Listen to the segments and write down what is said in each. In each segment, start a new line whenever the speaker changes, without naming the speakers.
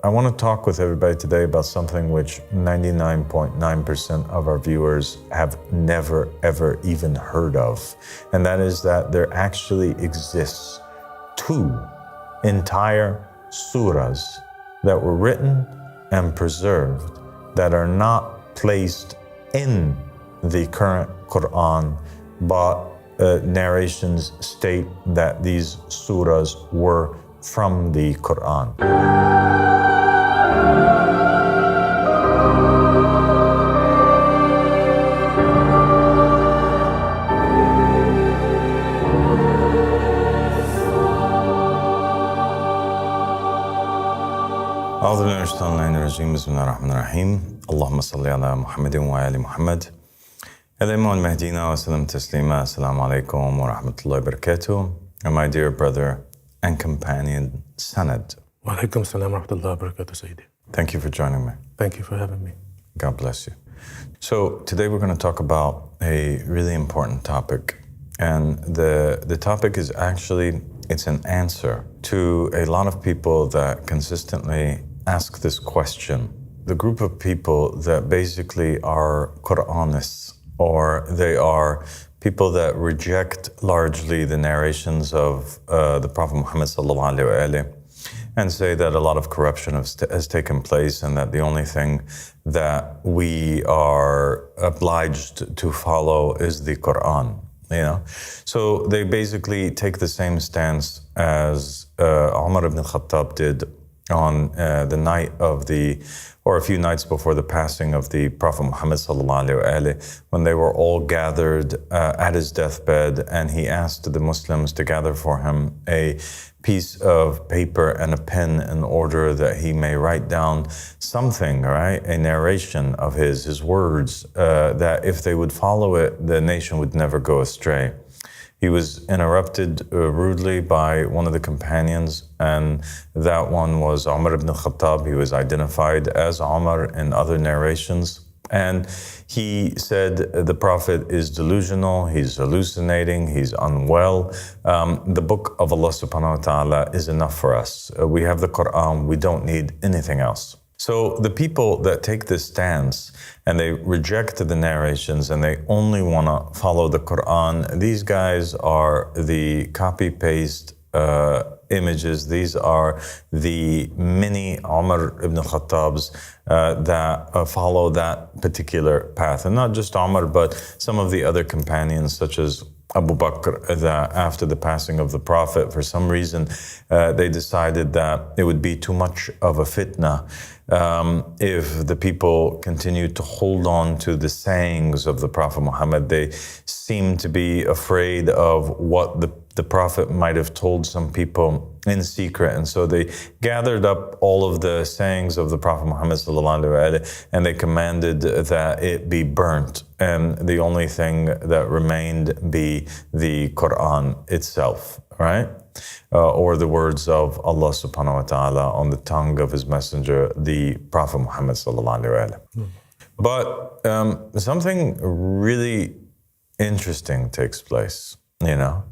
I want to talk with everybody today about something which 99.9% of our viewers have never, ever even heard of. And that is that there actually exists 2 entire surahs that were written and preserved that are not placed in the current Quran, but narrations state that these surahs were from the Quran. أعوذ بالله من الشيطان الرجيم بسم الله الرحمن الرحيم اللهم صل على محمد وآل محمد الإمام المهدينا وسلم تسليما السلام عليكم ورحمة الله وبركاته. And my dear brother and companion Sanad.
Wa alaikum salam wa rahmatullahi wa barakatuh, Sayyidi.
Thank you for joining me.
Thank you for having me.
God bless you. So today we're going to talk about a really important topic. And the topic is actually, it's an answer to a lot of people that consistently ask this question. The group of people that basically are Quranists, or they are people that reject largely the narrations of the Prophet Muhammad sallallahu alaihi wasallam, and say that a lot of corruption has taken place and that the only thing that we are obliged to follow is the Quran. You know, so they basically take the same stance as Umar ibn al-Khattab did on the night of or a few nights before the passing of the Prophet Muhammad sallallahu alaihi wasallam, when they were all gathered at his deathbed, and he asked the Muslims to gather for him a piece of paper and a pen in order that he may write down something, right? A narration of his words, that if they would follow it, the nation would never go astray. He was interrupted rudely by one of the companions, and that one was Umar ibn al-Khattab. He was identified as Umar in other narrations. And he said the Prophet is delusional, he's hallucinating, he's unwell. The book of Allah subhanahu wa ta'ala is enough for us. We have the Quran, we don't need anything else. So the people that take this stance and they reject the narrations and they only want to follow the Quran, these guys are the copy-paste images. These are the mini Umar ibn al-Khattabs that follow that particular path. And not just Umar, but some of the other companions such as Abu Bakr, that after the passing of the Prophet, for some reason, they decided that it would be too much of a fitna if the people continued to hold on to the sayings of the Prophet Muhammad. They seemed to be afraid of what the Prophet might have told some people in secret. And so they gathered up all of the sayings of the Prophet Muhammad sallallahu alaihi wasallam, and they commanded that it be burnt. And the only thing that remained be the Quran itself, right? Or the words of Allah subhanahu wa ta'ala on the tongue of his messenger, the Prophet Muhammad sallallahu alaihi wasallam. But something really interesting takes place, you know.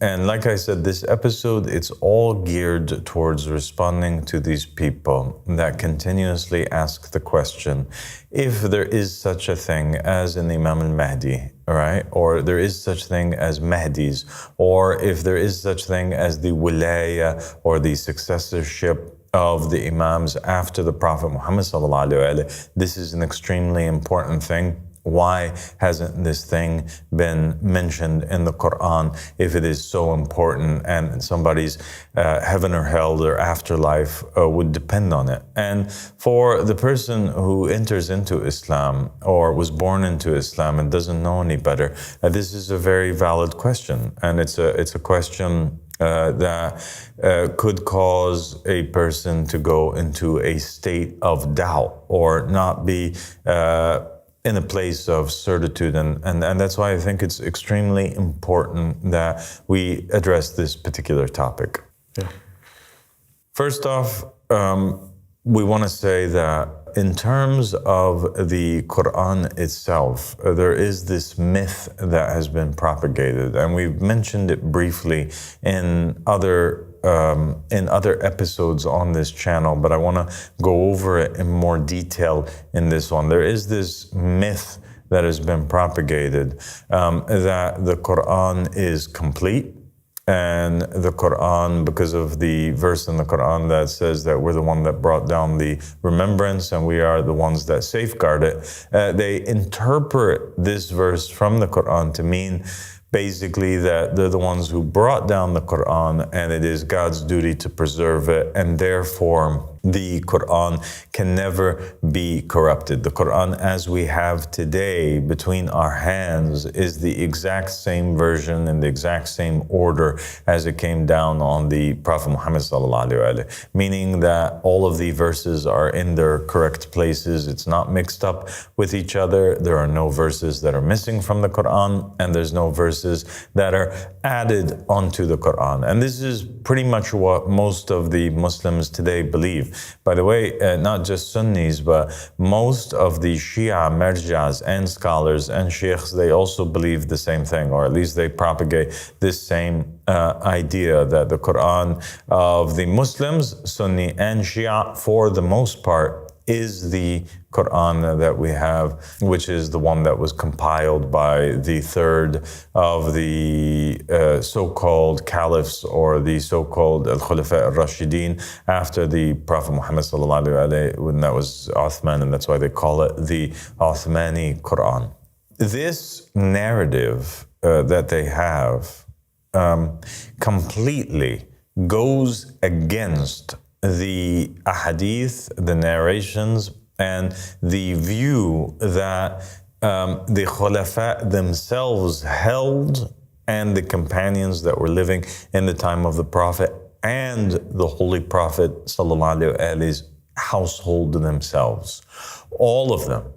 And like I said, this episode, it's all geared towards responding to these people that continuously ask the question, if there is such a thing as an Imam al-Mahdi, right? Or there is such thing as Mahdis, or if there is such thing as the wilaya or the successorship of the Imams after the Prophet Muhammad sallallahu alaihi wasallam, this is an extremely important thing. Why hasn't this thing been mentioned in the Quran if it is so important and somebody's heaven or hell or afterlife would depend on it? And for the person who enters into Islam or was born into Islam and doesn't know any better, this is a very valid question. And it's a question that could cause a person to go into a state of doubt or not be in a place of certitude. And that's why I think it's extremely important that we address this particular topic.
Yeah.
First off, we want to say that in terms of the Quran itself, there is this myth that has been propagated, and we've mentioned it briefly in other in other episodes on this channel, but I want to go over it in more detail in this one. There is this myth that has been propagated that the Quran is complete. And the Quran, because of the verse in the Quran that says that we're the one that brought down the remembrance and we are the ones that safeguard it, they interpret this verse from the Quran to mean basically that they're the ones who brought down the Quran and it is God's duty to preserve it, and therefore the Quran can never be corrupted. The Quran as we have today between our hands is the exact same version in the exact same order as it came down on the Prophet Muhammad sallallahu alaihi wasallam, meaning that all of the verses are in their correct places. It's not mixed up with each other. There are no verses that are missing from the Quran, and there's no verses that are added onto the Quran. And this is pretty much what most of the Muslims today believe. By the way, not just Sunnis, but most of the Shia, Marjas, and scholars and sheikhs, they also believe the same thing, or at least they propagate this same idea that the Quran of the Muslims, Sunni and Shia, for the most part, is the Quran that we have, which is the one that was compiled by the third of the so-called caliphs or the so-called Al-Khulafa al-Rashidin after the Prophet Muhammad sallallahu alaihi wasallam, when that was Uthman, and that's why they call it the Uthmani Quran. This narrative that they have completely goes against the ahadith, the narrations, and the view that the Khulafa themselves held, and the companions that were living in the time of the Prophet and the Holy Prophet sallallahu alaihi wasallam's household themselves. All of them,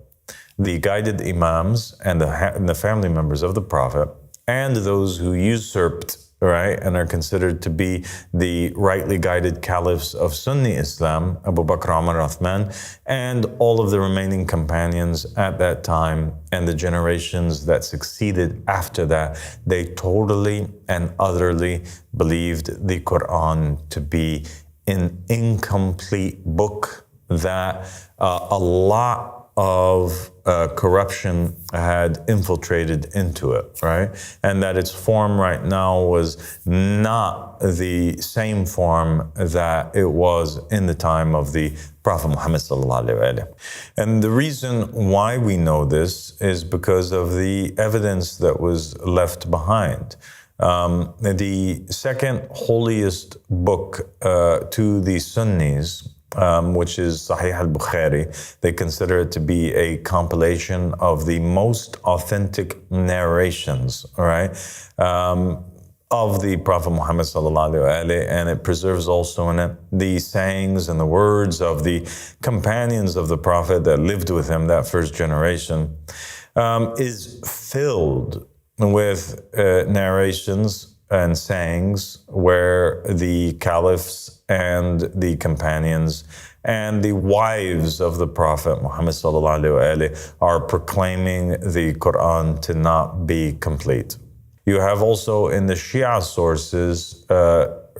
the guided imams and the family members of the Prophet, and those who usurped, right, and are considered to be the rightly guided caliphs of Sunni Islam, Abu Bakr, Umar, Uthman, and all of the remaining companions at that time and the generations that succeeded after that, they totally and utterly believed the Quran to be an incomplete book, that a lot of corruption had infiltrated into it, right? And that its form right now was not the same form that it was in the time of the Prophet Muhammad sallallahu alaihi wasallam. And the reason why we know this is because of the evidence that was left behind. The second holiest book to the Sunnis, which is Sahih al-Bukhari, they consider it to be a compilation of the most authentic narrations, right, of the Prophet Muhammad sallallahu alaihi wasallam, and it preserves also in it the sayings and the words of the companions of the Prophet that lived with him, that first generation, is filled with narrations and sayings where the caliphs and the companions and the wives of the Prophet Muhammad sallallahu alaihi wasallam are proclaiming the Quran to not be complete. You have also in the Shia sources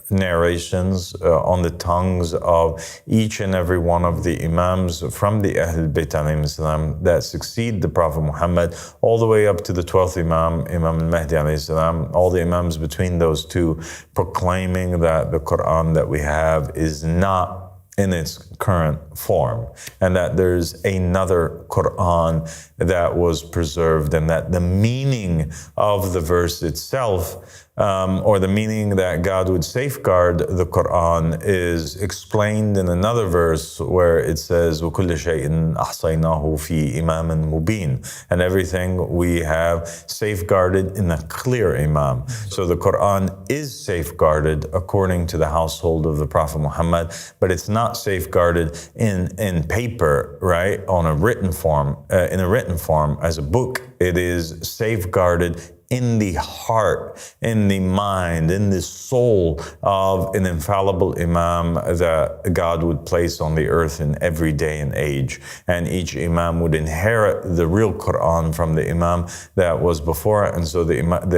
narrations on the tongues of each and every one of the imams from the Ahlul Bayt alayhim salam that succeed the Prophet Muhammad, all the way up to the 12th Imam, Imam al-Mahdi alayhi salam, all the imams between those two, proclaiming that the Quran that we have is not in its current form, and that there's another Quran that was preserved, and that the meaning of the verse itself, or the meaning that God would safeguard the Quran, is explained in another verse where it says, وَكُلَّ شَيْءٍ أَحْصَيْنَاهُ فِي إِمَامٍ مُبِينٍ, and everything we have safeguarded in a clear imam. So the Quran is safeguarded according to the household of the Prophet Muhammad, but it's not safeguarded in paper, right, on a written form, in a written form as a book. It is safeguarded in the heart, in the mind, in the soul of an infallible imam that God would place on the earth in every day and age. And each imam would inherit the real Quran from the imam that was before. And so the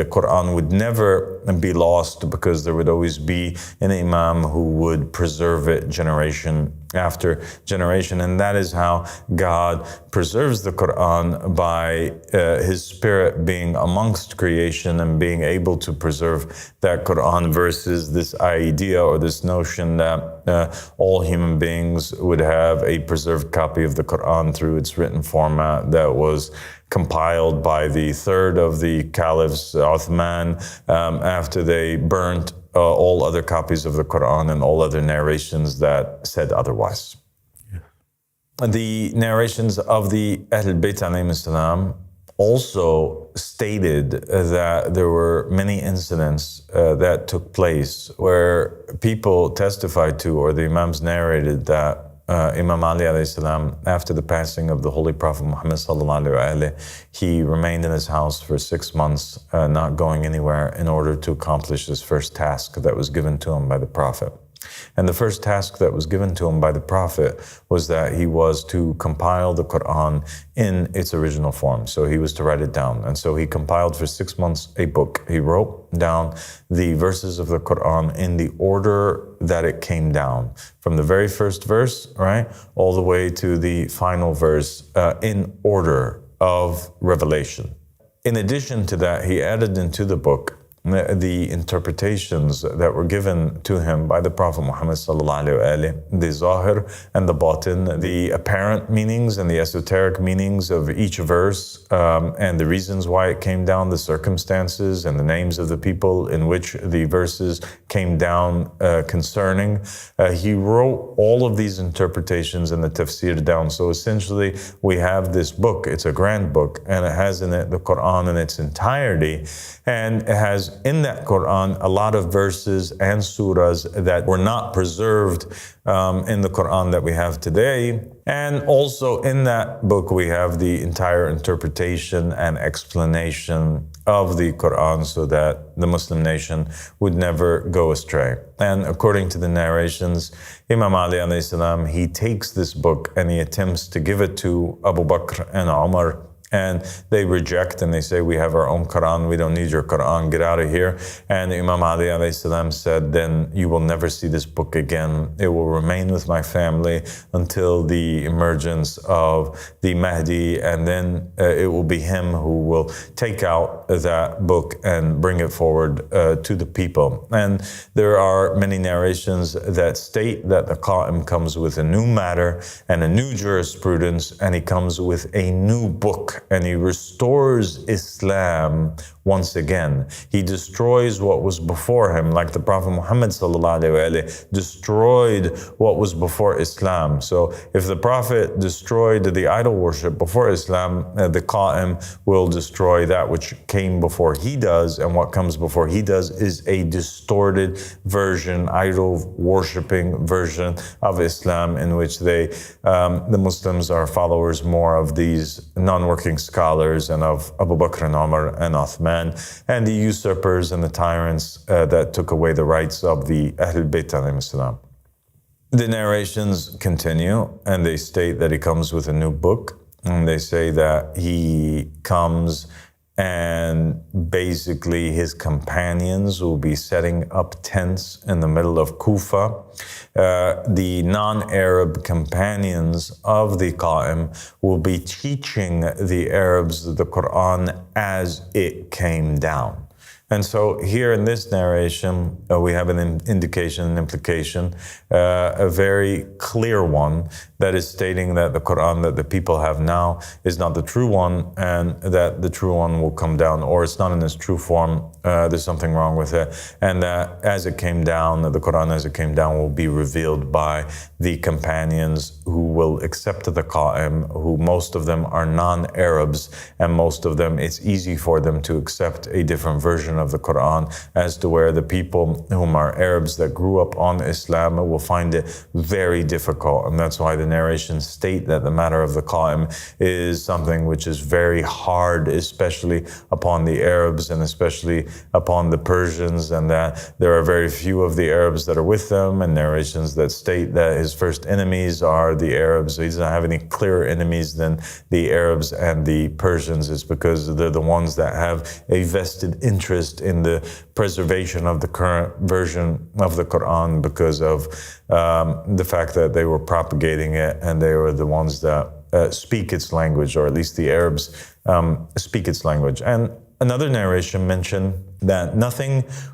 Quran would never be lost, because there would always be an imam who would preserve it generation after generation. And that is how God preserves the Quran, by His Spirit being amongst creation and being able to preserve that Quran, versus this idea or this notion that all human beings would have a preserved copy of the Quran through its written format that was compiled by the third of the caliphs, Uthman, after they burnt all other copies of the Quran and all other narrations that said otherwise. Yeah. The narrations of the Ahl Bayt alayhim salam also stated that there were many incidents that took place where people testified to, or the Imams narrated, that Imam Ali alayhi salam, after the passing of the Holy Prophet Muhammad sallallahu alaihi wasallam, he remained in his house for 6 months, not going anywhere, in order to accomplish his first task that was given to him by the Prophet. And the first task that was given to him by the Prophet was that he was to compile the Quran in its original form. So he was to write it down. And so he compiled for 6 months a book. He wrote down the verses of the Quran in the order that it came down, from the very first verse, right, all the way to the final verse, in order of revelation. In addition to that, he added into the book the interpretations that were given to him by the Prophet Muhammad sallallahu alaihi wasallam, the zahir and the batin, the apparent meanings and the esoteric meanings of each verse, and the reasons why it came down, the circumstances and the names of the people in which the verses came down concerning. He wrote all of these interpretations and the tafsir down. So essentially, we have this book. It's a grand book, and it has in it the Quran in its entirety, and it has in that Quran a lot of verses and surahs that were not preserved in the Quran that we have today. And also in that book we have the entire interpretation and explanation of the Quran, so that the Muslim nation would never go astray. And according to the narrations, Imam Ali alayhi salam, he takes this book and he attempts to give it to Abu Bakr and Umar, and they reject and they say, we have our own Quran, we don't need your Quran, get out of here. And Imam Ali alayhi salam said, then you will never see this book again. It will remain with my family until the emergence of the Mahdi, and then it will be him who will take out that book and bring it forward to the people. And there are many narrations that state that the Qa'im comes with a new matter and a new jurisprudence, and he comes with a new book, and he restores Islam once again. He destroys what was before him, like the Prophet Muhammad sallallahu alaihi wasallam destroyed what was before Islam. So if the Prophet destroyed the idol worship before Islam, the Qa'im will destroy that which came before he does, and what comes before he does is a distorted version, idol worshipping version of Islam, in which the Muslims are followers more of these non-working scholars and of Abu Bakr and Umar and Uthman, and the usurpers and the tyrants that took away the rights of the Ahl Bayt alayhim salam. The narrations continue, and they state that he comes with a new book, and they say that he comes and basically his companions will be setting up tents in the middle of Kufa. The non-Arab companions of the Qa'im will be teaching the Arabs the Quran as it came down. And so here in this narration, we have an indication, an implication, a very clear one, that is stating that the Quran that the people have now is not the true one, and that the true one will come down, or it's not in its true form, there's something wrong with it, and that as it came down, the Quran as it came down will be revealed by the companions who will accept the Qa'im, who most of them are non-Arabs, and most of them, it's easy for them to accept a different version of the Quran, as to where the people whom are Arabs that grew up on Islam will find it very difficult. And that's why the the narrations state that the matter of the qa'im is something which is very hard, especially upon the Arabs and especially upon the Persians, and that there are very few of the Arabs that are with them, and narrations that state that his first enemies are the Arabs. So he doesn't have any clearer enemies than the Arabs and the Persians. It's because they're the ones that have a vested interest in the preservation of the current version of the Quran because of the fact that they were propagating it, and they were the ones that speak its language, or at least the Arabs speak its language. And another narration mentioned that nothing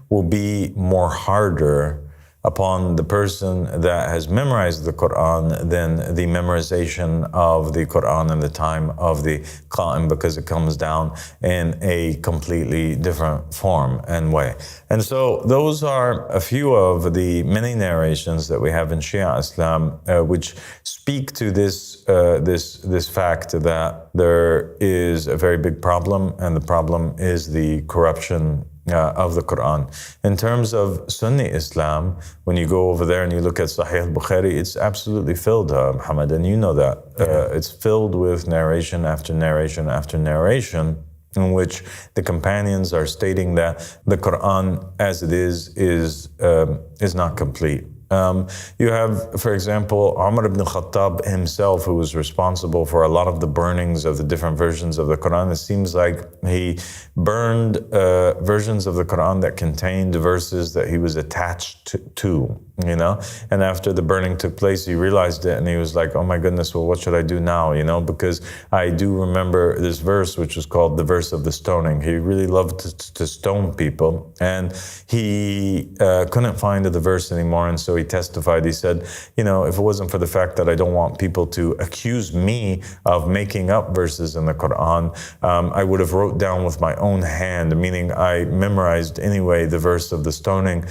will be more harder upon the person that has memorized the Quran than the memorization of the Quran in the time of the qa'im, because it comes down in a completely different form and way. And so those are a few of the many narrations that we have in Shia Islam which speak to this fact that there is a very big problem, and the problem is the corruption of the Quran. In terms of Sunni Islam, when you go over there and you look at Sahih al-Bukhari, it's absolutely filled, Muhammad, and you know that. It's filled with narration after narration after narration, in which the companions are stating that the Quran as it is not complete. You have, for example, Umar ibn Khattab himself, who was responsible for a lot of the burnings of the different versions of the Quran. It seems like he burned versions of the Quran that contained verses that he was attached to, you know. And after the burning took place, he realized it, and he was like, oh my goodness, well, what should I do now, you know? Because I do remember this verse, which was called the verse of the stoning. He really loved to stone people, and he couldn't find the verse anymore, and so he testified. He said, you know, if it wasn't for the fact that I don't want people to accuse me of making up verses in the Quran, I would have wrote down with my own hand, meaning I memorized anyway the verse of the stoning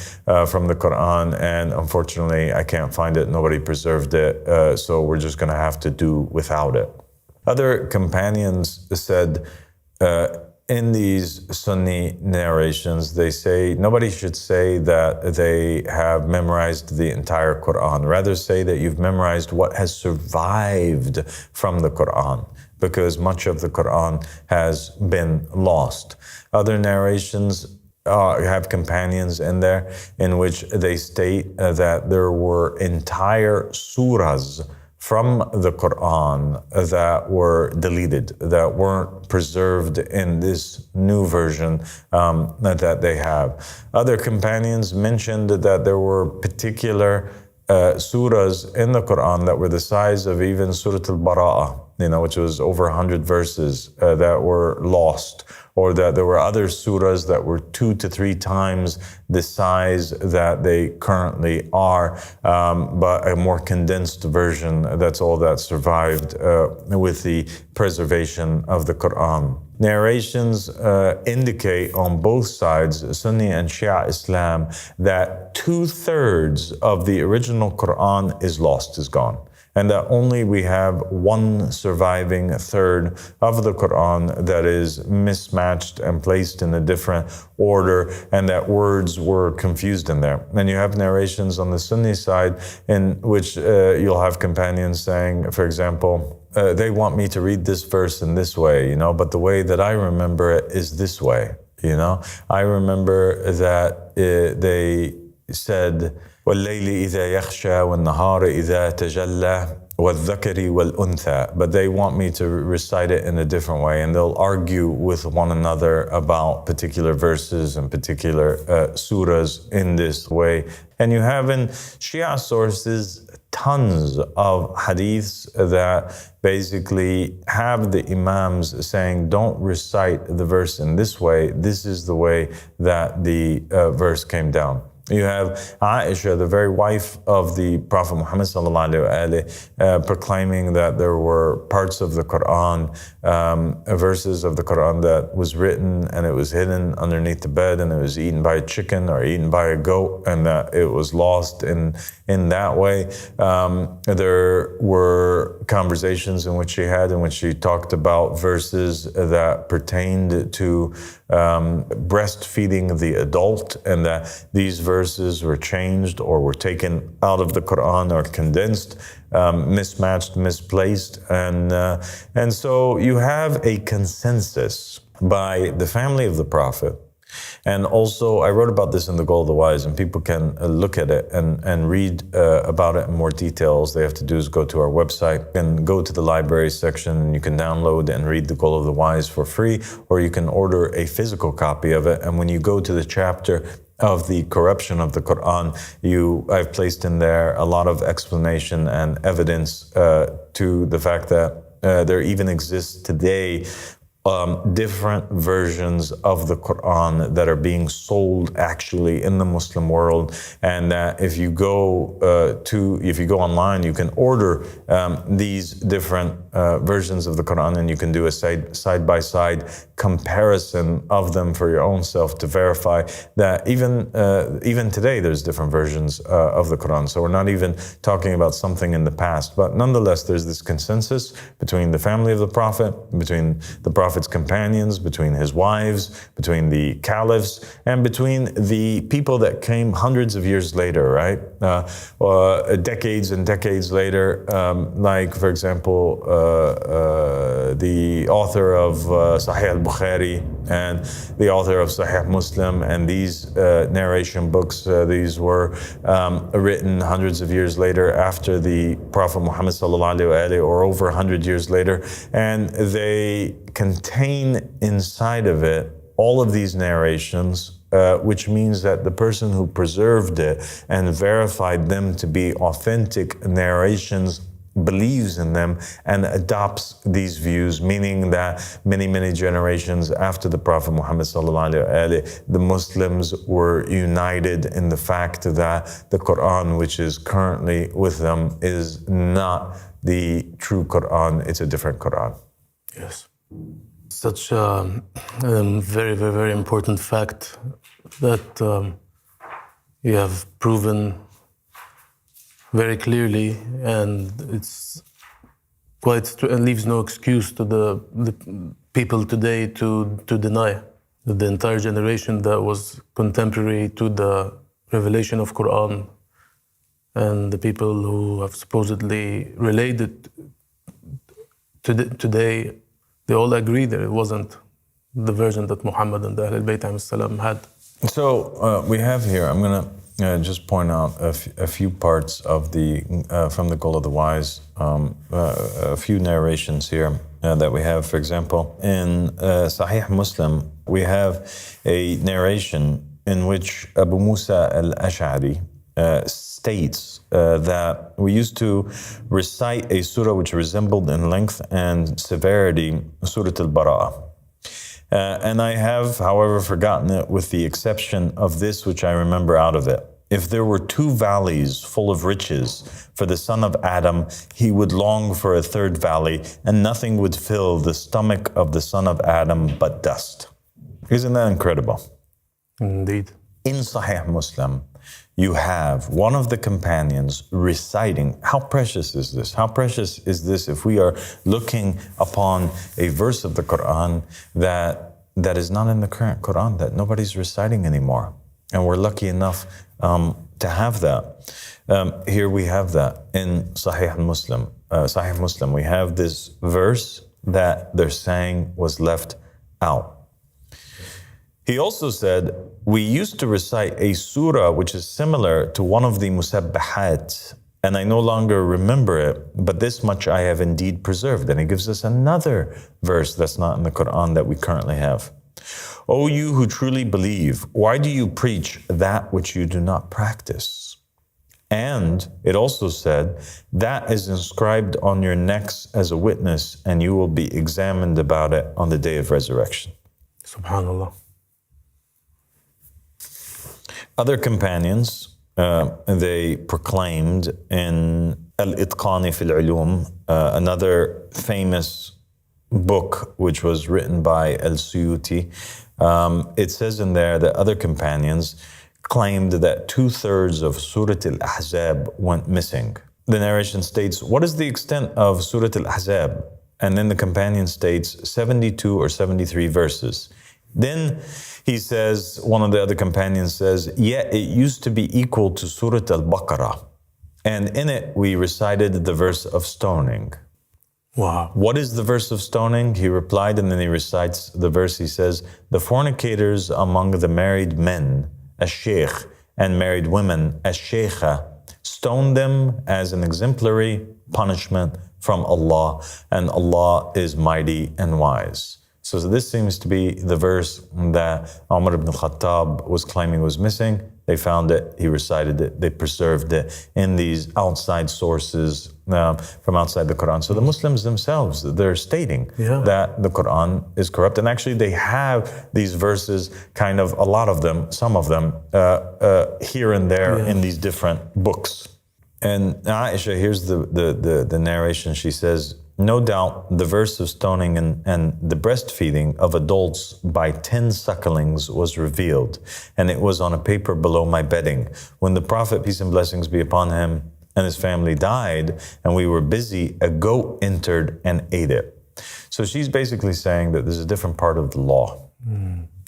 from the Quran, and unfortunately I can't find it. Nobody preserved it, so we're just going to have to do without it. Other companions said, in these Sunni narrations, they say nobody should say that they have memorized the entire Quran. Rather say that you've memorized what has survived from the Quran, because much of the Quran has been lost. Other narrations have companions in there in which they state that there were entire surahs from the Quran that were deleted, that weren't preserved in this new version that they have. Other companions mentioned that there were particular surahs in the Quran that were the size of even Surah al-Bara'ah, you know, which was over 100 verses that were lost, or that there were other surahs that were 2 to 3 times the size that they currently are, but a more condensed version. That's all that survived with the preservation of the Quran. Narrations indicate on both sides, Sunni and Shia Islam, that 2/3 of the original Quran is lost, is gone, and that only we have one surviving third of the Quran that is mismatched and placed in a different order, and that words were confused in there. And you have narrations on the Sunni side in which you'll have companions saying, for example, they want me to read this verse in this way, you know, but the way that I remember it is this way, you know. I remember that they said, وَاللَّيْلِ إِذَا يَخْشَى وَالنَّهَارِ إِذَا تَجَلَّى وَالذَّكَرِ وَالْأُنْثَى. But they want me to recite it in a different way, and they'll argue with one another about particular verses and particular surahs in this way. And you have in Shia sources tons of hadiths that basically have the imams saying, don't recite the verse in this way. This is the way that the verse came down. You have Aisha, the very wife of the Prophet Muhammad proclaiming that there were parts of the Quran, verses of the Quran that was written and it was hidden underneath the bed, and it was eaten by a chicken or eaten by a goat, and that it was lost in that way. There were conversations in which she talked about verses that pertained to breastfeeding the adult, and that these verses verses were changed or were taken out of the Quran or condensed, mismatched, misplaced. And so you have a consensus by the family of the Prophet. And also, I wrote about this in The Goal of the Wise, and people can look at it and read about it in more details. They have to do is go to our website and go to the library section, and you can download and read The Goal of the Wise for free, or you can order a physical copy of it. And when you go to the chapter of the corruption of the Quran, I've placed in there a lot of explanation and evidence to the fact that there even exists today different versions of the Quran that are being sold actually in the Muslim world, and that if you go online, you can order these different versions of the Quran, and you can do a side by side comparison of them for your own self to verify that even today there's different versions of the Quran. So we're not even talking about something in the past, but nonetheless there's this consensus between the family of the Prophet, between the Prophet's companions, between his wives, between the caliphs, and between the people that came hundreds of years later, right? Decades and decades later, like, for example, the author of Sahih al-Bukhari and the author of Sahih Muslim, and these narration books, these were written hundreds of years later after the Prophet Muhammad sallallahu alaihi wasallam, or over 100 years later, and they contain inside of it all of these narrations, which means that the person who preserved it and verified them to be authentic narrations believes in them and adopts these views, meaning that many generations after the Prophet Muhammad sallallahu alaihi wasallam, the Muslims were united in the fact that the Quran, which is currently with them, is not the true Quran, it's a different Quran.
Yes. Such a very important fact that you have proven very clearly, and it's and leaves no excuse to the people today to deny that the entire generation that was contemporary to the revelation of Quran and the people who have supposedly related today, they all agree that it wasn't the version that Muhammad and the Ahlul Bayt had.
So we have here, I'm going to just point out a few parts of from the Goal of the Wise, a few narrations here that we have. For example, in Sahih Muslim, we have a narration in which Abu Musa al-Ash'ari states that we used to recite a surah which resembled in length and severity Surah al-Bara'ah. And I have, however, forgotten it with the exception of this which I remember out of it. If there were two valleys full of riches for the son of Adam, he would long for a third valley, and nothing would fill the stomach of the son of Adam but dust. Isn't that incredible?
Indeed.
In Sahih Muslim, you have one of the companions reciting. How precious is this? How precious is this if we are looking upon a verse of the Quran that is not in the current Quran, that nobody's reciting anymore. And we're lucky enough to have that. Here we have that in Sahih Muslim. We have this verse that they're saying was left out. He also said, we used to recite a surah which is similar to one of the musabbahat, and I no longer remember it, but this much I have indeed preserved. And he gives us another verse that's not in the Quran that we currently have. O you who truly believe, why do you preach that which you do not practice? And it also said, that is inscribed on your necks as a witness, and you will be examined about it on the day of resurrection.
Subhanallah.
Other companions, they proclaimed in Al-Itqani fil Ulum, another famous book which was written by Al-Suyuti. It says in there that other companions claimed that 2/3 of Surah Al-Ahzab went missing. The narration states, what is the extent of Surah Al-Ahzab? And then the companion states 72 or 73 verses. Then he says, one of the other companions says, yeah, it used to be equal to Surah Al-Baqarah. And in it, we recited the verse of stoning.
Wow.
What is the verse of stoning? He replied, and then he recites the verse. He says, the fornicators among the married men, as-sheikh, and married women, as-sheikha, stone them as an exemplary punishment from Allah, and Allah is mighty and wise. So this seems to be the verse that Umar ibn al-Khattab was claiming was missing. They found it, he recited it, they preserved it in these outside sources from outside the Quran. So the Muslims themselves, they're stating that the Quran is corrupt. And actually they have these verses, kind of a lot of them, some of them, here and there in these different books. And Aisha, here's the narration. She says, no doubt the verse of stoning and the breastfeeding of adults by 10 sucklings was revealed, and it was on a paper below my bedding. When the Prophet, peace and blessings be upon him, and his family died, and we were busy, a goat entered and ate it. So she's basically saying that there's a different part of the law.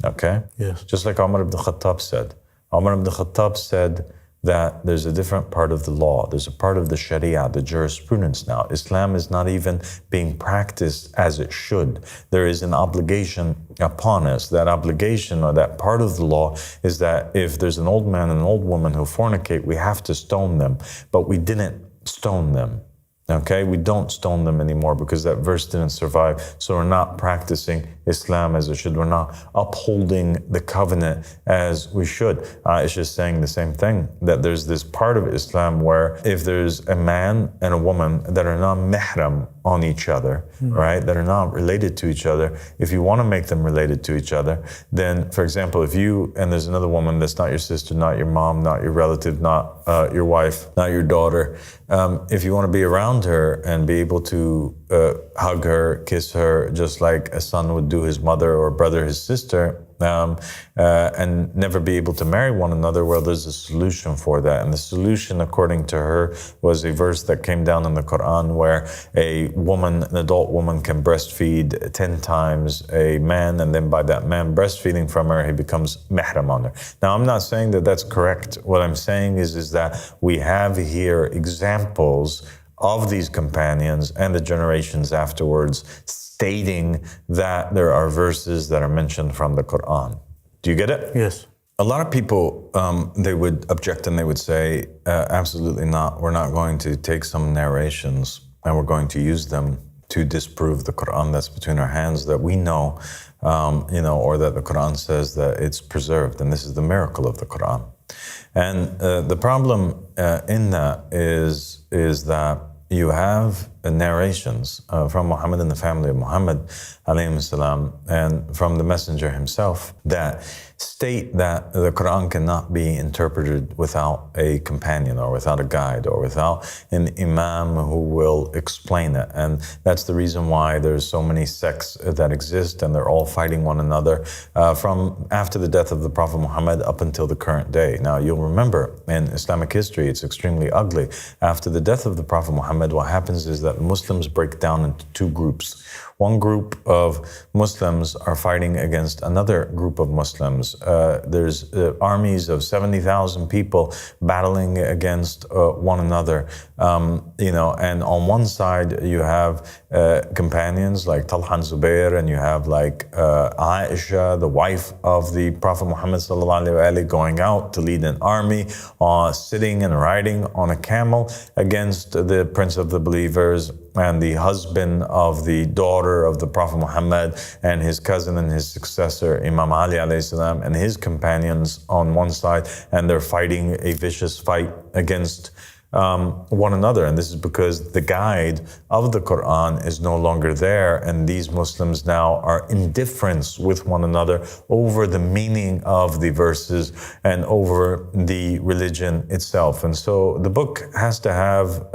Okay?
Yes.
Just like Umar ibn Khattab said. Umar ibn Khattab said that there's a different part of the law. There's a part of the Sharia, the jurisprudence now. Islam is not even being practiced as it should. There is an obligation upon us. That obligation, or that part of the law, is that if there's an old man and an old woman who fornicate, we have to stone them. But we didn't stone them. Okay, we don't stone them anymore because that verse didn't survive. So we're not practicing Islam as it should. We're not upholding the covenant as we should. Aisha is saying the same thing, that there's this part of Islam where if there's a man and a woman that are not mahram on each other, right, that are not related to each other, if you want to make them related to each other, then, for example, if you and there's another woman that's not your sister, not your mom, not your relative, not your wife, not your daughter, if you want to be around her and be able to hug her, kiss her, just like a son would do his mother, or brother his sister, and never be able to marry one another, well, there's a solution for that. And the solution, according to her, was a verse that came down in the Quran where a woman, an adult woman, can breastfeed 10 times a man, and then by that man breastfeeding from her, he becomes mahram on her. Now, I'm not saying that that's correct. What I'm saying is that we have here examples of these companions and the generations afterwards stating that there are verses that are mentioned from the Quran. Do you get it?
Yes.
A lot of people, they would object and they would say, absolutely not. We're not going to take some narrations and we're going to use them to disprove the Quran that's between our hands that we know, or that the Quran says that it's preserved. And this is the miracle of the Quran. And the problem in that is that you have narrations from Muhammad and the family of Muhammad alayhi salam, and from the messenger himself that state that the Quran cannot be interpreted without a companion or without a guide or without an imam who will explain it. And that's the reason why there's so many sects that exist, and they're all fighting one another from after the death of the Prophet Muhammad up until the current day. Now, you'll remember in Islamic history, it's extremely ugly. After the death of the Prophet Muhammad, what happens is that Muslims break down into two groups. One group of Muslims are fighting against another group of Muslims. There's armies of 70,000 people battling against one another. And on one side you have companions like Talha and Zubair, and you have like Aisha, the wife of the Prophet Muhammad sallallahu alaihi wasallam, going out to lead an army, sitting and riding on a camel against the Prince of the Believers and the husband of the daughter of the Prophet Muhammad, and his cousin and his successor, Imam Ali alayhi salam, and his companions on one side, and they're fighting a vicious fight against one another. And this is because the guide of the Quran is no longer there, and these Muslims now are indifferent with one another over the meaning of the verses and over the religion itself. And so the book has to have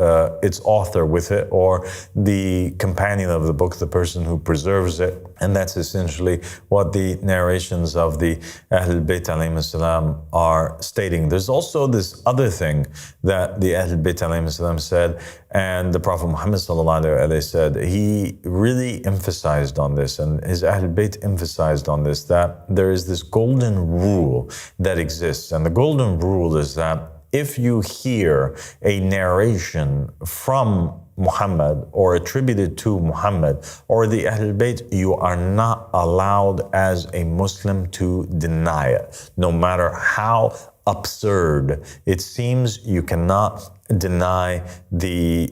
its author with it, or the companion of the book, the person who preserves it. And that's essentially what the narrations of the Ahlul Bayt alayhim salam are stating. There's also this other thing that the Ahlul Bayt alayhim salam said, and the Prophet Muhammad sallallahu alayhi wa said, he really emphasized on this, and his Ahlul Bayt emphasized on this, that there is this golden rule that exists. And the golden rule is that if you hear a narration from Muhammad or attributed to Muhammad or the Ahlul Bayt, you are not allowed as a Muslim to deny it. No matter how absurd it seems, you cannot deny the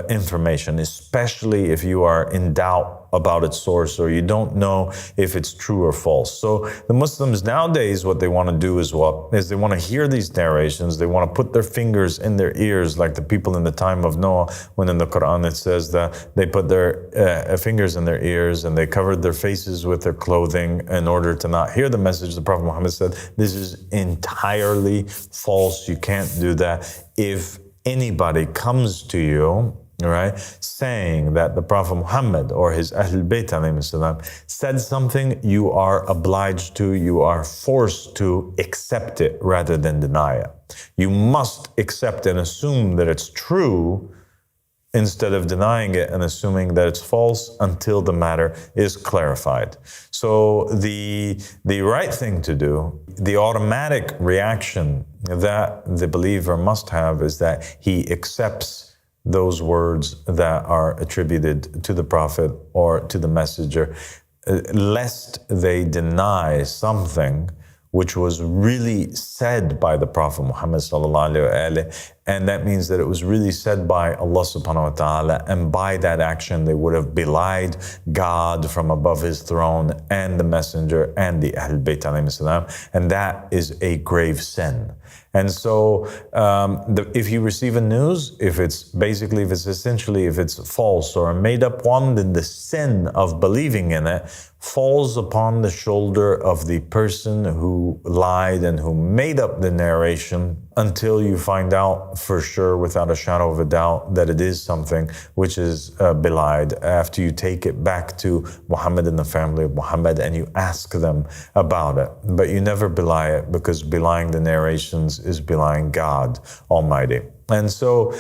information, especially if you are in doubt about its source or you don't know if it's true or false. So the Muslims nowadays, what they want to do is they want to hear these narrations, they want to put their fingers in their ears like the people in the time of Noah, when in the Quran it says that they put their fingers in their ears and they covered their faces with their clothing in order to not hear the message. The Prophet Muhammad said, this is entirely false. You can't do that. If anybody comes to you, right, saying that the Prophet Muhammad or his Ahlul Bayt alayhim salam said something, you are obliged to, you are forced to accept it rather than deny it. You must accept and assume that it's true instead of denying it and assuming that it's false until the matter is clarified. So the right thing to do, the automatic reaction that the believer must have, is that he accepts those words that are attributed to the Prophet or to the Messenger, lest they deny something which was really said by the Prophet Muhammad sallallahu alaihi wasallam, and that means that it was really said by Allah subhanahu wa ta'ala, and by that action they would have belied God from above his throne and the Messenger and the Ahlul Bayt alayhim salam, and that is a grave sin. And so if you receive a news, if it's false or a made up one, then the sin of believing in it falls upon the shoulder of the person who lied and who made up the narration, until you find out for sure, without a shadow of a doubt, that it is something which is belied, after you take it back to Muhammad and the family of Muhammad and you ask them about it. But you never belie it, because belying the narrations is belying God Almighty. And so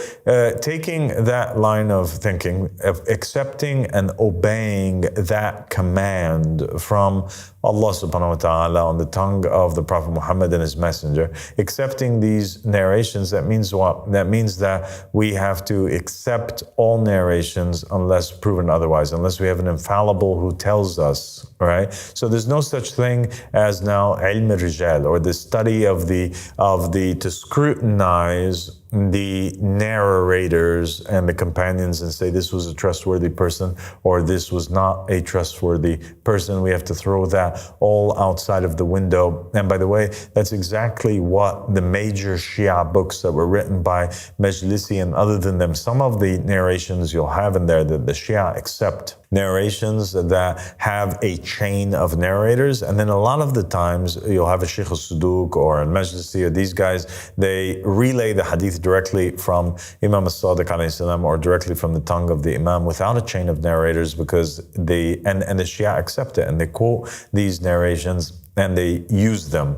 taking that line of thinking, of accepting and obeying that command from Allah subhanahu wa ta'ala on the tongue of the Prophet Muhammad and his messenger, accepting these narrations, that means what? That means that we have to accept all narrations unless proven otherwise, unless we have an infallible who tells us, right? So there's no such thing as now ilm al-rijal, or the study of the to scrutinize the narrators and the companions and say this was a trustworthy person or this was not a trustworthy person. We have to throw that all outside of the window. And by the way, that's exactly what the major Shia books that were written by Majlisi and other than them, some of the narrations you'll have in there that the Shia accept narrations that have a chain of narrators, and then a lot of the times you'll have a Sheikh al-Suduq or a Majlisi or these guys, they relay the hadith directly from Imam al-Sadiq alayhi salam or directly from the tongue of the Imam without a chain of narrators, because the Shia accept it and they quote these narrations and they use them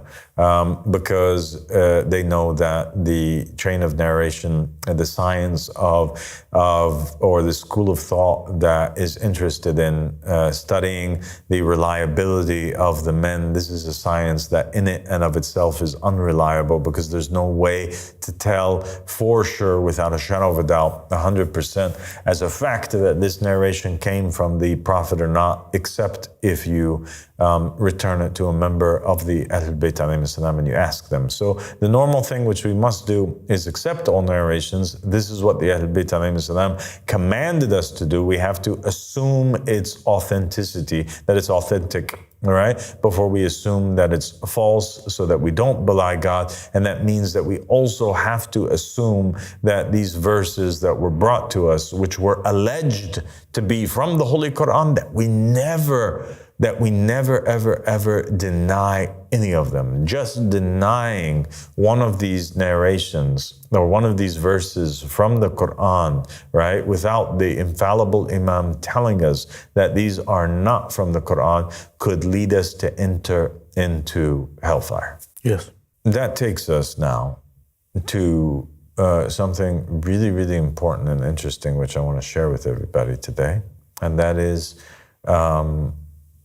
because they know that the chain of narration, the science of or the school of thought that is interested in studying the reliability of the men, this is a science that in it and of itself is unreliable, because there's no way to tell for sure without a shadow of a doubt 100% as a fact that this narration came from the Prophet or not, except if you return it to a member of the Ahlul Bayt alayhim salam and you ask them. So the normal thing which we must do is accept all narrations. This is what the Ahlul Bayt alayhim salam commanded us to do. We have to assume its authenticity, that it's authentic, all right, before we assume that it's false, so that we don't belie God. And that means that we also have to assume that these verses that were brought to us, which were alleged to be from the Holy Quran, that we never, ever deny any of them. Just denying one of these narrations or one of these verses from the Quran, right, without the infallible Imam telling us that these are not from the Quran, could lead us to enter into hellfire.
Yes.
That takes us now to something really, really important and interesting, which I want to share with everybody today. And that is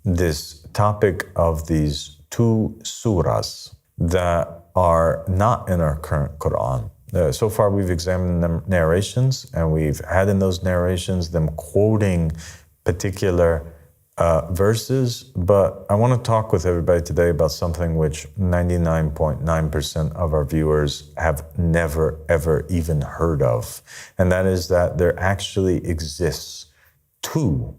this topic of these two surahs that are not in our current Quran. So far, we've examined the narrations, and we've had in those narrations them quoting particular verses. But I want to talk with everybody today about something which 99.9% of our viewers have never, ever even heard of. And that is that there actually exists two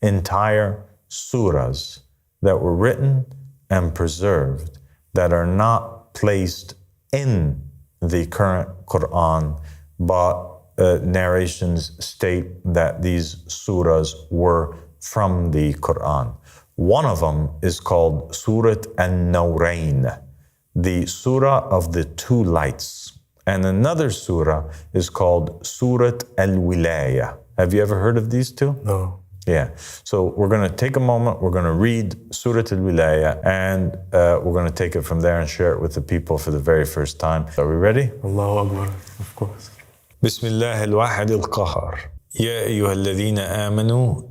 entire surahs that were written and preserved that are not placed in the current Quran, but narrations state that these surahs were from the Quran. One of them is called Surat An-Nawrain, the surah of the two lights. And another surah is called Surat Al-Wilaya. Have you ever heard of these two?
No.
Yeah. So we're going to take a moment, we're going to read Surat Al-Wilaya, and we're going to take it from there and share it with the people for the very first time. Are we ready?
Allahu Akbar, of course.
بسم الله الواحد القهار يا أيها الذين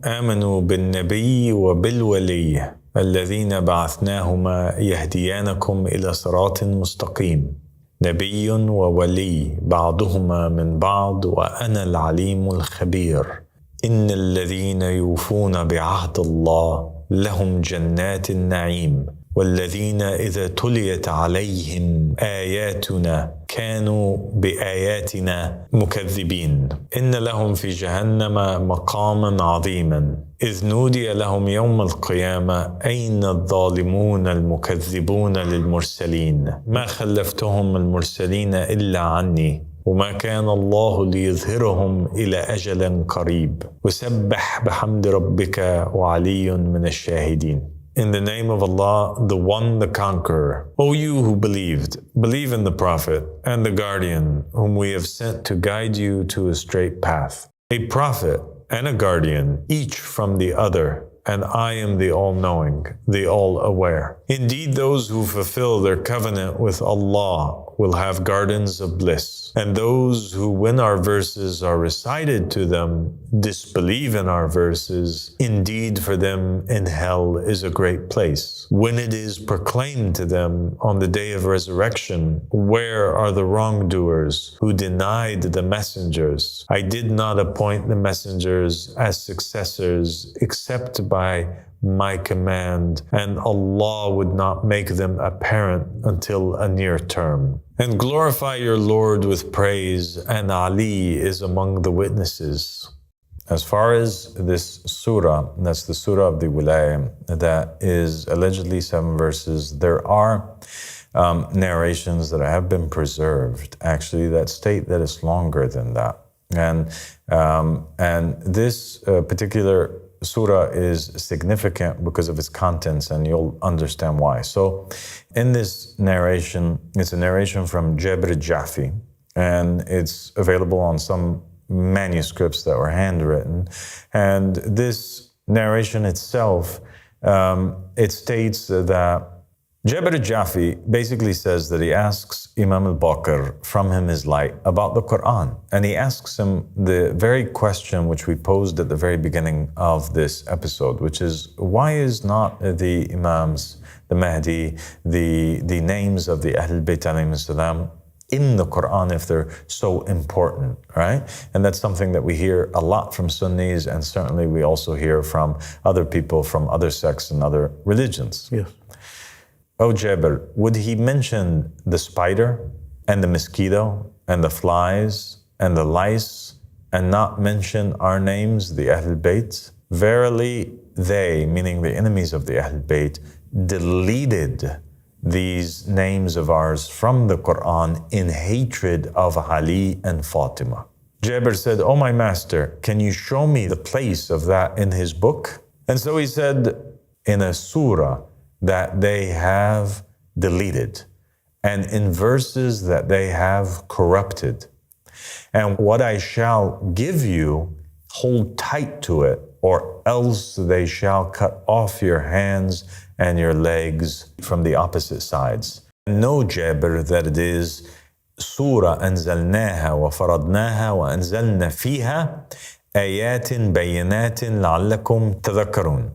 آمنوا بالنبي وبالولي الذين بعثناهما يهديانكم إلى صراط مستقيم نبي وولي بعضهما من بعض وأنا العليم الخبير إن الذين يوفون بعهد الله لهم جنات النعيم والذين إذا تليت عليهم آياتنا كانوا بآياتنا مكذبين إن لهم في جهنم مقاما عظيما إذ نودي لهم يوم القيامة أين الظالمون المكذبون للمرسلين ما خلفتهم المرسلين إلا عني وما كان الله ليظهرهم إلى أجل قريب وسبح بحمد ربك وعلي من الشاهدين. In the name of Allah, the One, the Conqueror. O you who believed, believe in the Prophet and the Guardian, whom we have sent to guide you to a straight path. A Prophet and a Guardian, each from the other, and I am the All-Knowing, the All-Aware. Indeed, those who fulfill their covenant with Allah will have gardens of bliss, and those who, when our verses are recited to them, disbelieve in our verses, indeed for them in hell is a great place. When it is proclaimed to them on the day of resurrection, where are the wrongdoers who denied the messengers? I did not appoint the messengers as successors except by my command, and Allah would not make them apparent until a near term. And glorify your Lord with praise, and Ali is among the witnesses. As far as this surah, that's the surah of the Wilaya, that is allegedly 7 verses, there are narrations that have been preserved, actually, that state that it's longer than that. And this particular surah is significant because of its contents, and you'll understand why. So in this narration, it's a narration from Jabir al-Jafi, and it's available on some manuscripts that were handwritten. And this narration itself, it states that Jabir al-Jafi basically says that he asks Imam al-Baqir from him his light about the Quran. And he asks him the very question which we posed at the very beginning of this episode, which is, why is not the Imams, the Mahdi, the names of the Ahlul Bayt alayhim salam in the Quran if they're so important, right? And that's something that we hear a lot from Sunnis, and certainly we also hear from other people from other sects and other religions.
Yes.
Oh, Jabir, would he mention the spider and the mosquito and the flies and the lice and not mention our names, the Ahlul Bayt? Verily, they, meaning the enemies of the Ahlul Bayt, deleted these names of ours from the Quran in hatred of Ali and Fatima. Jabir said, oh, my master, can you show me the place of that in his book? And so he said, in a surah that they have deleted, and in verses that they have corrupted. And what I shall give you, hold tight to it, or else they shall cut off your hands and your legs from the opposite sides. Know, Jabir, that it is سورة أنزلناها وفرضناها وأنزلنا فيها آيات بينات لعلكم تذكرون.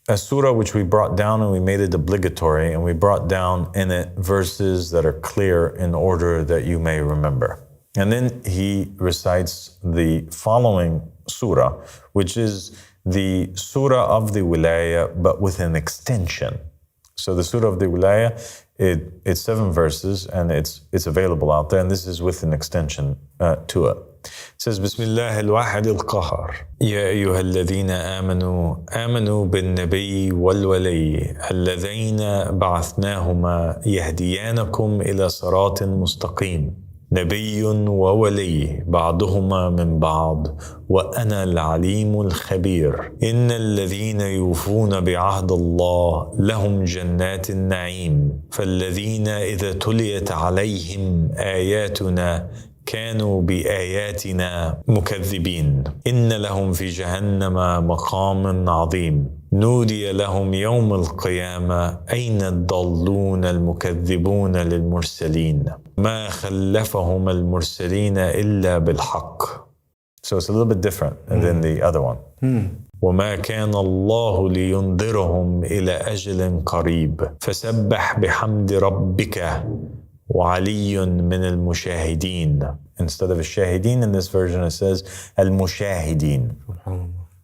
A surah which we brought down and we made it obligatory, and we brought down in it verses that are clear in order that you may remember. And then he recites the following surah, which is the surah of the wilaya, but with an extension. So the surah of the wilaya, it's 7 verses, and it's available out there, and this is with an extension to it. It says, بسم الله الواحد القهار يا أيها الذين آمنوا بالنبي والولي اللذين بعثناهما يهديانكم إلى صراط مستقيم نبي وولي بعضهما من بعض وأنا العليم الخبير إن الذين يوفون بعهد الله لهم جنات النعيم فالذين إذا تليت عليهم آياتنا كانوا بآياتنا مكذبين إن لهم في جهنم مقام عظيم نودي لهم يوم القيامة أين الضالون المكذبون للمرسلين ما خلفهم المرسلين إلا بالحق. So it's a little bit different than the other one. وما كان الله لينذرهم إلى أجل قريب فسبح بحمد ربك وعلي من المشاهدين. Instead of الشاهدين, in this version it says المشاهدين.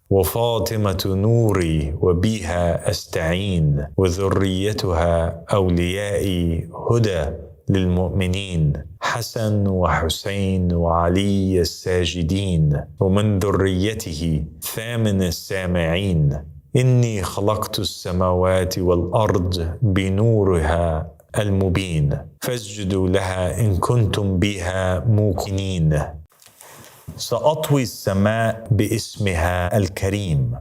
وفاطمة نوري وبها أستعين وذريتها أوليائي هدى للمؤمنين حسن وحسين وعلي الساجدين ومن ذريته ثامن السامعين إني خلقت السماوات والأرض بنورها المبين فاسجدوا لها إن كنتم بها موقنين سأطوي السماء باسمها الكريم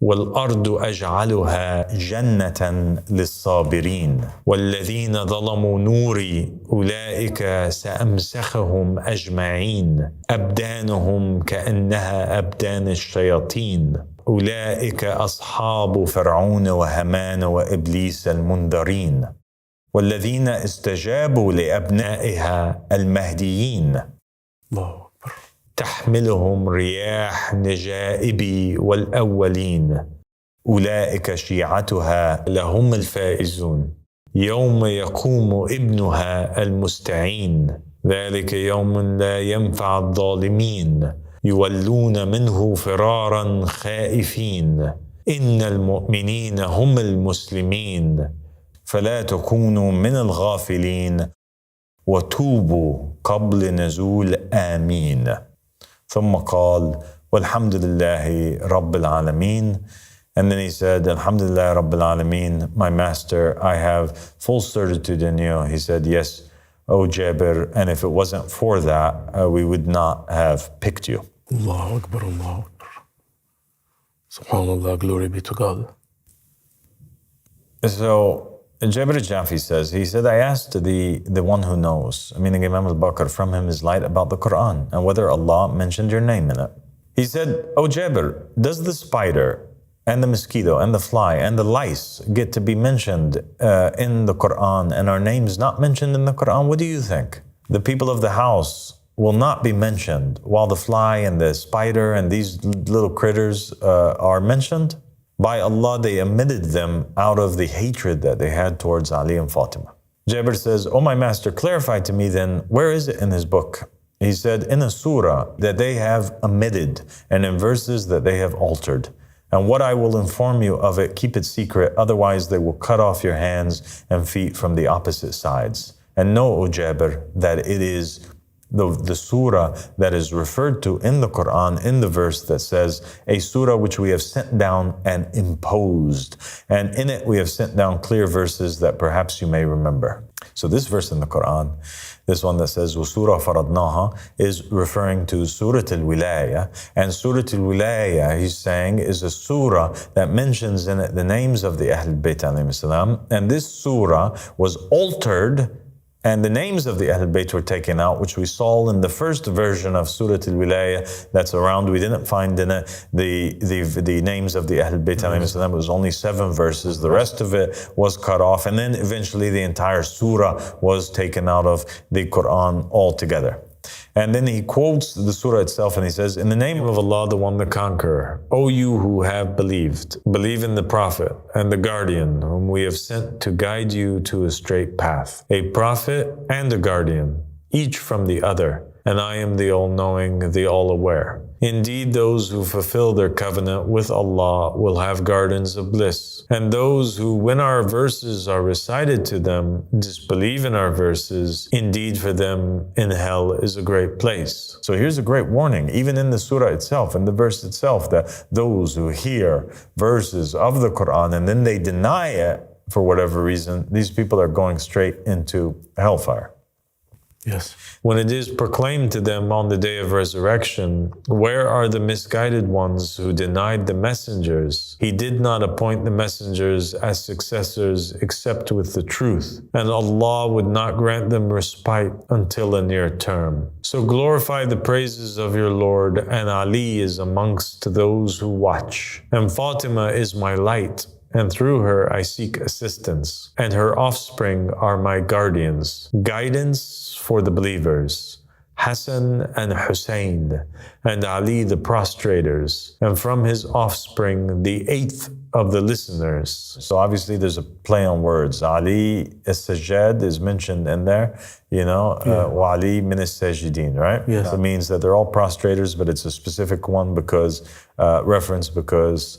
والأرض أجعلها جنة للصابرين والذين ظلموا نوري أولئك سأمسخهم أجمعين أبدانهم كأنها أبدان الشياطين أولئك أصحاب فرعون وهامان وإبليس المنذرين والذين استجابوا لأبنائها المهديين
الله
تحملهم رياح نجائب والأولين أولئك شيعتها لهم الفائزون يوم يقوم ابنها المستعين ذلك يوم لا ينفع الظالمين يولون منه فرارا خائفين إن المؤمنين هم المسلمين فلا تكونوا من الغافلين وتوبوا قبل نزول آمين ثم قال والحمد لله رب العالمين. And then he said, Alhamdulillah Rabbil Alameen, my master, I have full certitude in you. He said, yes, O Jabir, and if it wasn't for that, we would not have picked you.
Allahu Akbar, Allahu Akbar. Subhanallah, glory be to God.
So, Jabir al-Jafi says, he said, I asked the one who knows, meaning Imam al-Bakr, from him is light about the Quran and whether Allah mentioned your name in it. He said, O Jabir, does the spider and the mosquito and the fly and the lice get to be mentioned in the Quran and our names not mentioned in the Quran? What do you think? The people of the house will not be mentioned while the fly and the spider and these little critters are mentioned? By Allah, they omitted them out of the hatred that they had towards Ali and Fatima. Jabir says, oh my master, clarify to me then, where is it in his book? He said, in a surah that they have omitted and in verses that they have altered. And what I will inform you of it, keep it secret, otherwise they will cut off your hands and feet from the opposite sides. And know, O Jabir, that it is the surah that is referred to in the Quran, in the verse that says, a surah which we have sent down and imposed. And in it we have sent down clear verses that perhaps you may remember. So this verse in the Quran, this one that says, وَسُورَةً فَرَضْنَاهَا, is referring to Surah Al-Wilaya. And Surah Al-Wilaya, he's saying, is a surah that mentions in it the names of the Ahlul Bayt alayhim salam. And this surah was altered And the names of the Ahl Bayt were taken out, which we saw in the first version of Surah Al-Wilayah that's around. We didn't find in it the names of the Ahl Bayt. It was only 7 verses. The rest of it was cut off. And then eventually the entire surah was taken out of the Quran altogether. And then he quotes the surah itself and he says, "In the name of Allah, the One, the Conqueror, O you who have believed, believe in the Prophet and the Guardian whom we have sent to guide you to a straight path. A Prophet and a Guardian, each from the other, and I am the All-Knowing, the All-Aware. Indeed, those who fulfill their covenant with Allah will have gardens of bliss. And those who, when our verses are recited to them, disbelieve in our verses, indeed for them in hell is a great place." So here's a great warning, even in the surah itself, in the verse itself, that those who hear verses of the Quran and then they deny it for whatever reason, these people are going straight into hellfire.
Yes.
When it is proclaimed to them on the day of resurrection, "Where are the misguided ones who denied the messengers? He did not appoint the messengers as successors except with the truth, and Allah would not grant them respite until a near term. So glorify the praises of your Lord, and Ali is amongst those who watch, and Fatima is my light, and through her I seek assistance, and her offspring are my guardians. Guidance for the believers, Hassan and Hussein, and Ali the prostrators, and from his offspring the 8th of the listeners." So obviously there's a play on words. Ali as-Sajjad is mentioned in there, wa Ali min as-Sajidin, right?
Yes.
That means that they're all prostrators, but it's a specific one because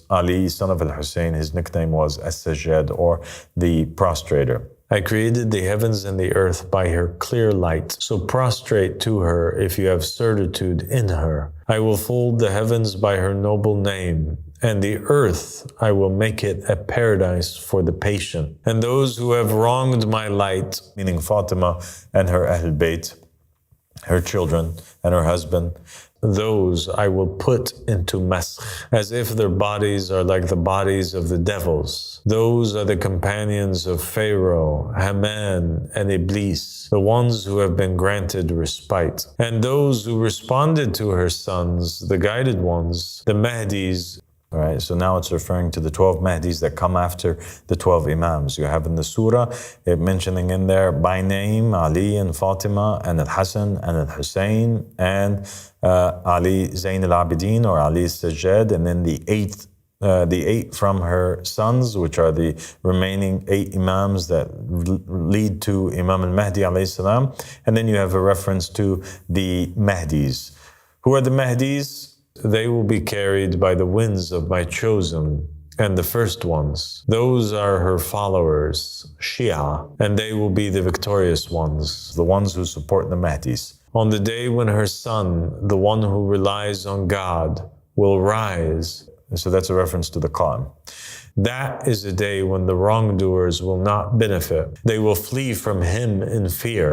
Ali, son of al-Hussein, his nickname was as-Sajjad, or the prostrator. "I created the heavens and the earth by her clear light, so prostrate to her if you have certitude in her. I will fold the heavens by her noble name, and the earth I will make it a paradise for the patient. And those who have wronged my light," meaning Fatima and her Ahl Bayt, her children and her husband, "those I will put into maskh, as if their bodies are like the bodies of the devils. Those are the companions of Pharaoh, Haman, and Iblis, the ones who have been granted respite. And those who responded to her sons, the guided ones, the Mahdis." All right, so now it's referring to the 12 Mahdis that come after the 12 Imams. You have in the surah, it mentioning in there by name Ali and Fatima and Al-Hassan and Al-Hussein and Ali Zayn al-Abidin or Ali as-Sajjad, and then the 8 from her sons, which are the remaining 8 Imams that lead to Imam al-Mahdi alayhi salam. And then you have a reference to the Mahdis. Who are the Mahdis? "They will be carried by the winds of my chosen, and the first ones. Those are her followers, Shia, and they will be the victorious ones, the ones who support the Mahdis. On the day when her son, the one who relies on God, will rise." So that's a reference to the Qur'an. "That is a day when the wrongdoers will not benefit. They will flee from him in fear.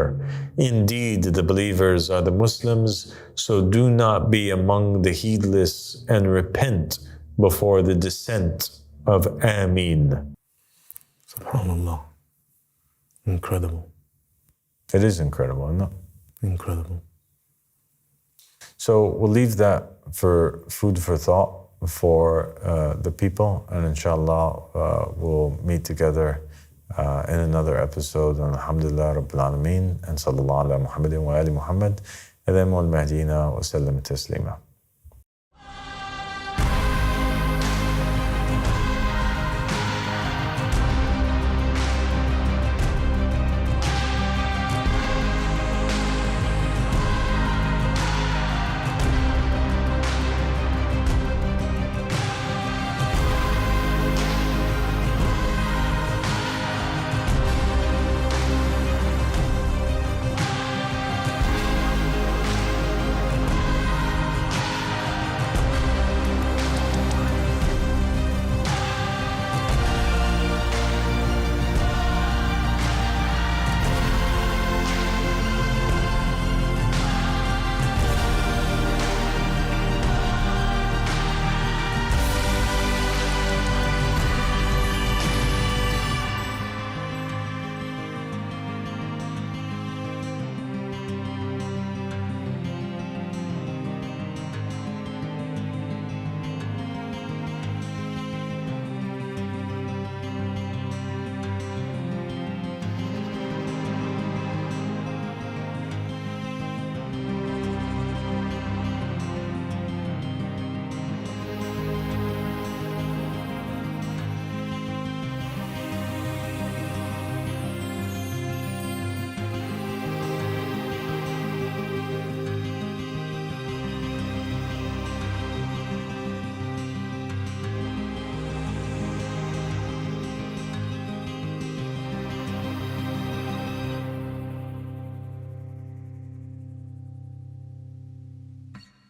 Indeed, the believers are the Muslims, so do not be among the heedless and repent before the descent of Ameen."
SubhanAllah. Incredible.
It is incredible, isn't it?
Incredible.
So we'll leave that for food for thought for the people, and inshallah we'll meet together in another episode. And alhamdulillah rabbil alameen, and sallallahu ala Muhammadin wa ali Muhammad, wa al-Mahdina wa sallam taslima.